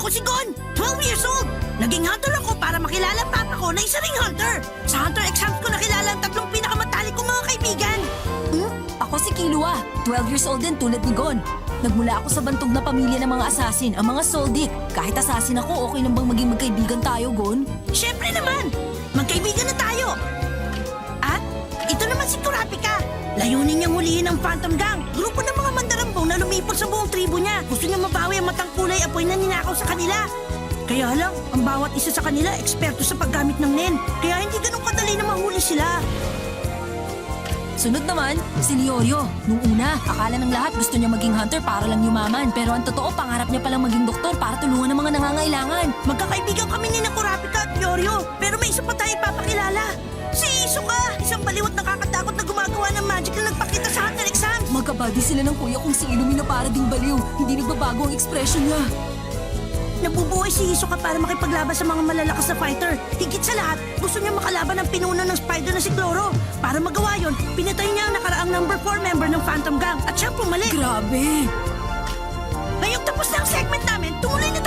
Ako si Gon, 12 years old. Naging hunter ako para makilala ang papa ko na isa ring hunter. Sa hunter exams ko nakilala ang tatlong pinakamatalik kong mga kaibigan. Ako si Killua, 12 years old din tulad ni Gon. Nagmula ako sa bantog na pamilya ng mga assassin, ang mga Soldic. Kahit assassin ako, okay lang bang maging magkaibigan tayo, Gon? Siyempre naman, magkaibigan na tayo. At ito naman si Kurapika. Layunin niyang hulihin ang Phantom Gang. Grupo ng mga mandarambong na lumipot sa buong tribo niya. Gusto niya mabawi ang matang kulay apoy na ninakaw sa kanila. Kaya lang, ang bawat isa sa kanila eksperto sa paggamit ng nen. Kaya hindi ganun kadali na mahuli sila. Sunod naman, si Leorio. Nung una, akala ng lahat gusto niya maging hunter para lang yumaman. Pero ang totoo, pangarap niya palang maging doktor para tulungan ang mga nangangailangan. Magkakaibigan kami ni Kurapika at Leorio. Pero may isa pa tayo ipapakilala. Si Isuka, isang baliwat nakakatakot na gumagawa ng magic na nagpakita sa hunter exams. Magkabady sila ng kuya kong si Illumi na para ding baliw. Hindi nagbabago ang ekspresyon niya. Nabubuhay si Hisoka para makipaglaban sa mga malalakas na fighter. Higit sa lahat, gusto niya makalaban ng pinuno ng spider na si Cloro. Para magawa yon, pinatay niya ang nakaraang number 4 member ng Phantom Gang at siya pumalit. Grabe! Ngayong tapos na ang segment namin, tumuloy na